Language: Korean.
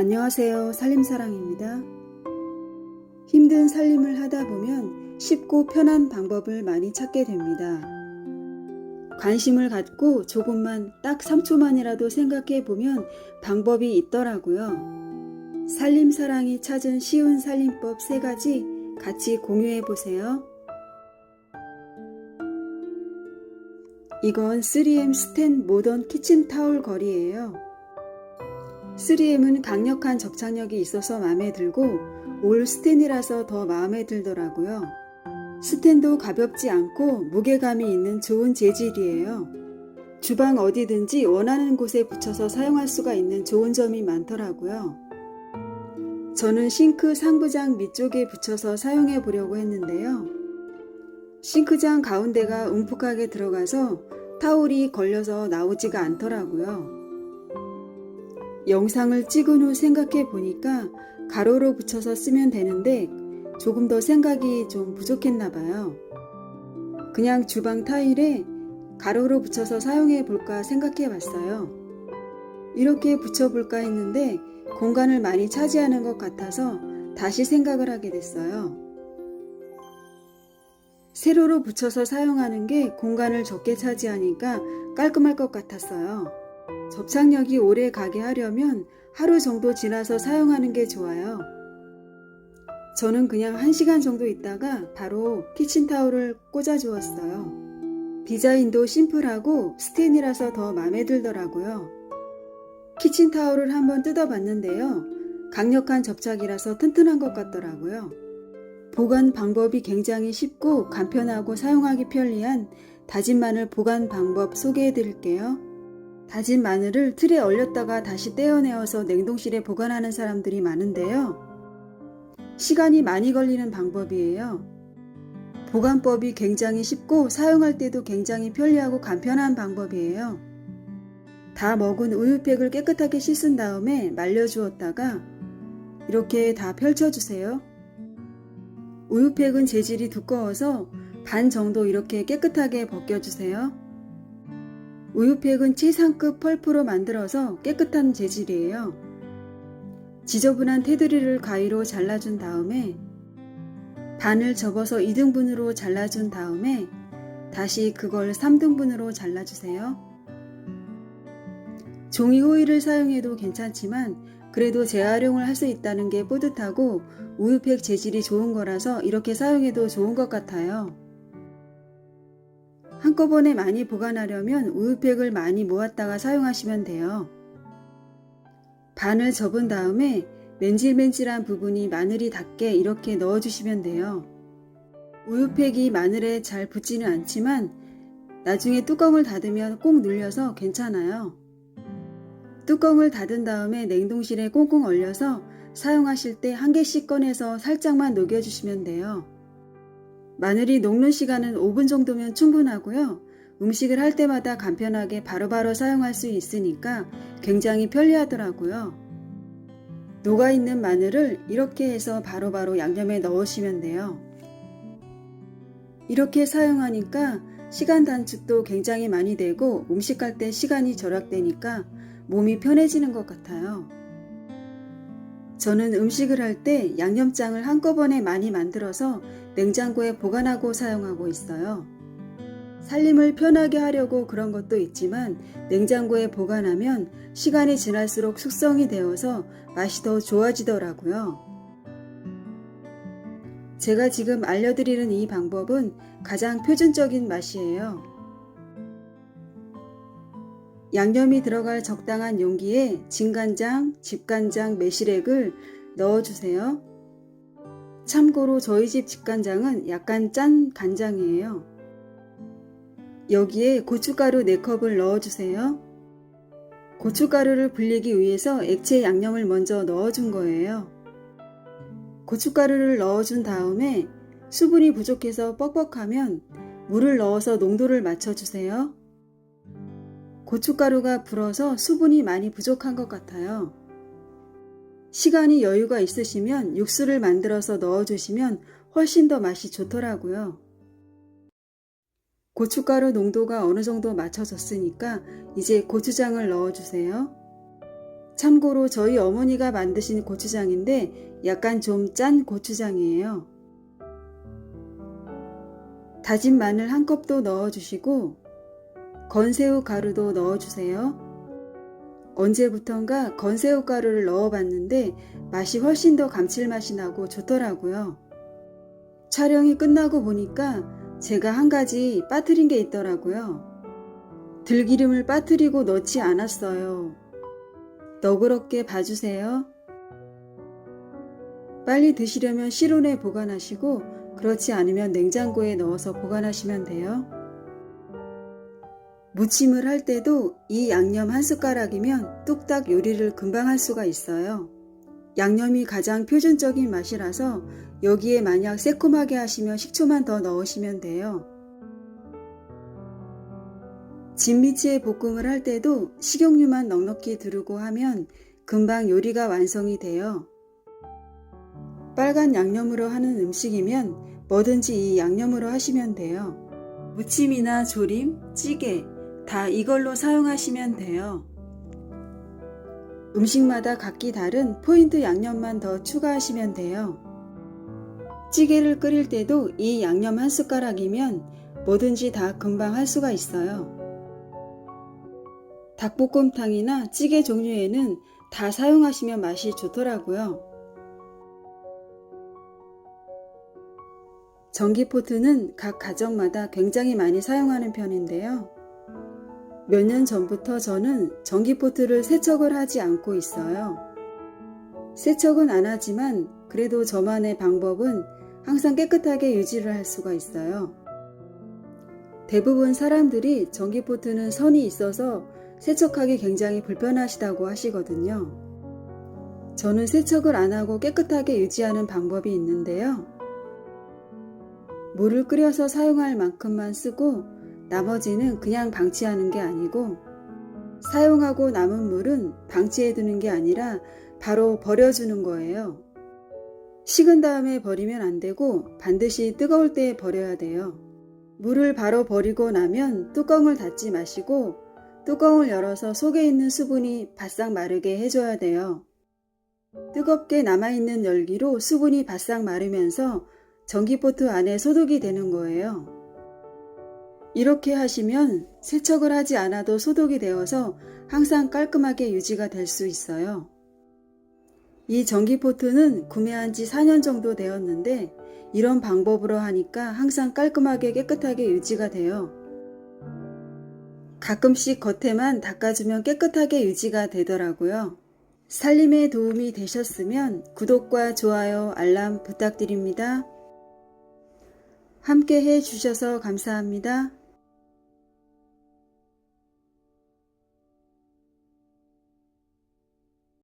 안녕하세요. 살림사랑입니다. 힘든 살림을 하다 보면 쉽고 편한 방법을 많이 찾게 됩니다. 관심을 갖고 조금만 딱 3초만이라도 생각해 보면 방법이 있더라고요. 살림사랑이 찾은 쉬운 살림법 3가지 같이 공유해 보세요. 이건 3M 스탠 모던 키친타올 거리예요. 3M은 강력한 접착력이 있어서 마음에 들고 올 스텐이라서 더 마음에 들더라고요. 스텐도 가볍지 않고 무게감이 있는 좋은 재질이에요. 주방 어디든지 원하는 곳에 붙여서 사용할 수가 있는 좋은 점이 많더라고요. 저는 싱크 상부장 밑쪽에 붙여서 사용해 보려고 했는데요. 싱크장 가운데가 움푹하게 들어가서 타올이 걸려서 나오지가 않더라고요. 영상을 찍은 후 생각해 보니까 가로로 붙여서 쓰면 되는데 조금 더 생각이 좀 부족했나 봐요. 그냥 주방 타일에 가로로 붙여서 사용해 볼까 생각해 봤어요. 이렇게 붙여볼까 했는데 공간을 많이 차지하는 것 같아서 다시 생각을 하게 됐어요. 세로로 붙여서 사용하는 게 공간을 적게 차지하니까 깔끔할 것 같았어요. 접착력이 오래 가게 하려면 하루 정도 지나서 사용하는 게 좋아요. 저는 그냥 1시간 정도 있다가 바로 키친타올을 꽂아 주었어요. 디자인도 심플하고 스텐이라서 더 마음에 들더라고요. 키친타올을 한번 뜯어봤는데요. 강력한 접착이라서 튼튼한 것 같더라고요. 보관 방법이 굉장히 쉽고 간편하고 사용하기 편리한 다진 마늘 보관 방법 소개해 드릴게요. 다진 마늘을 틀에 얼렸다가 다시 떼어내어서 냉동실에 보관하는 사람들이 많은데요. 시간이 많이 걸리는 방법이에요. 보관법이 굉장히 쉽고 사용할 때도 굉장히 편리하고 간편한 방법이에요. 다 먹은 우유팩을 깨끗하게 씻은 다음에 말려주었다가 이렇게 다 펼쳐주세요. 우유팩은 재질이 두꺼워서 반 정도 이렇게 깨끗하게 벗겨주세요. 우유팩은 최상급 펄프로 만들어서 깨끗한 재질이에요. 지저분한 테두리를 가위로 잘라준 다음에 반을 접어서 2등분으로 잘라준 다음에 다시 그걸 3등분으로 잘라주세요. 종이 호일을 사용해도 괜찮지만 그래도 재활용을 할 수 있다는 게 뿌듯하고 우유팩 재질이 좋은 거라서 이렇게 사용해도 좋은 것 같아요. 한꺼번에 많이 보관하려면 우유팩을 많이 모았다가 사용하시면 돼요. 반을 접은 다음에 맨질맨질한 부분이 마늘이 닿게 이렇게 넣어주시면 돼요. 우유팩이 마늘에 잘 붙지는 않지만 나중에 뚜껑을 닫으면 꼭 눌려서 괜찮아요. 뚜껑을 닫은 다음에 냉동실에 꽁꽁 얼려서 사용하실 때 한 개씩 꺼내서 살짝만 녹여주시면 돼요. 마늘이 녹는 시간은 5분 정도면 충분하고요. 음식을 할 때마다 간편하게 바로바로 사용할 수 있으니까 굉장히 편리하더라고요. 녹아있는 마늘을 이렇게 해서 바로바로 양념에 넣으시면 돼요. 이렇게 사용하니까 시간 단축도 굉장히 많이 되고 음식할 때 시간이 절약되니까 몸이 편해지는 것 같아요. 저는 음식을 할 때 양념장을 한꺼번에 많이 만들어서 냉장고에 보관하고 사용하고 있어요. 살림을 편하게 하려고 그런 것도 있지만 냉장고에 보관하면 시간이 지날수록 숙성이 되어서 맛이 더 좋아지더라고요. 제가 지금 알려드리는 이 방법은 가장 표준적인 맛이에요. 양념이 들어갈 적당한 용기에 진간장, 집간장, 매실액을 넣어주세요. 참고로 저희 집 집간장은 약간 짠 간장이에요. 여기에 고춧가루 4컵을 넣어주세요. 고춧가루를 불리기 위해서 액체 양념을 먼저 넣어준 거예요. 고춧가루를 넣어준 다음에 수분이 부족해서 뻑뻑하면 물을 넣어서 농도를 맞춰주세요. 고춧가루가 불어서 수분이 많이 부족한 것 같아요. 시간이 여유가 있으시면 육수를 만들어서 넣어주시면 훨씬 더 맛이 좋더라고요. 고춧가루 농도가 어느 정도 맞춰졌으니까 이제 고추장을 넣어주세요. 참고로 저희 어머니가 만드신 고추장인데 약간 좀 짠 고추장이에요. 다진 마늘 한 컵도 넣어주시고 건새우 가루도 넣어주세요. 언제부턴가 건새우 가루를 넣어봤는데 맛이 훨씬 더 감칠맛이 나고 좋더라고요. 촬영이 끝나고 보니까 제가 한 가지 빠뜨린 게 있더라고요. 들기름을 빠뜨리고 넣지 않았어요. 너그럽게 봐주세요. 빨리 드시려면 실온에 보관하시고 그렇지 않으면 냉장고에 넣어서 보관하시면 돼요. 무침을 할 때도 이 양념 한 숟가락이면 뚝딱 요리를 금방 할 수가 있어요. 양념이 가장 표준적인 맛이라서 여기에 만약 새콤하게 하시면 식초만 더 넣으시면 돼요. 진미채 볶음을 할 때도 식용유만 넉넉히 두르고 하면 금방 요리가 완성이 돼요. 빨간 양념으로 하는 음식이면 뭐든지 이 양념으로 하시면 돼요. 무침이나 조림, 찌개 다 이걸로 사용하시면 돼요. 음식마다 각기 다른 포인트 양념만 더 추가하시면 돼요. 찌개를 끓일 때도 이 양념 한 숟가락이면 뭐든지 다 금방 할 수가 있어요. 닭볶음탕이나 찌개 종류에는 다 사용하시면 맛이 좋더라고요. 전기포트는 각 가정마다 굉장히 많이 사용하는 편인데요. 몇 년 전부터 저는 전기포트를 세척을 하지 않고 있어요. 세척은 안 하지만 그래도 저만의 방법은 항상 깨끗하게 유지를 할 수가 있어요. 대부분 사람들이 전기포트는 선이 있어서 세척하기 굉장히 불편하시다고 하시거든요. 저는 세척을 안 하고 깨끗하게 유지하는 방법이 있는데요. 물을 끓여서 사용할 만큼만 쓰고 나머지는 그냥 방치하는 게 아니고 사용하고 남은 물은 방치해 두는 게 아니라 바로 버려주는 거예요. 식은 다음에 버리면 안 되고 반드시 뜨거울 때 버려야 돼요. 물을 바로 버리고 나면 뚜껑을 닫지 마시고 뚜껑을 열어서 속에 있는 수분이 바싹 마르게 해줘야 돼요. 뜨겁게 남아있는 열기로 수분이 바싹 마르면서 전기포트 안에 소독이 되는 거예요. 이렇게 하시면 세척을 하지 않아도 소독이 되어서 항상 깔끔하게 유지가 될 수 있어요. 이 전기포트는 구매한 지 4년 정도 되었는데 이런 방법으로 하니까 항상 깔끔하게 깨끗하게 유지가 돼요. 가끔씩 겉에만 닦아주면 깨끗하게 유지가 되더라고요. 살림에 도움이 되셨으면 구독과 좋아요, 알람 부탁드립니다. 함께 해주셔서 감사합니다.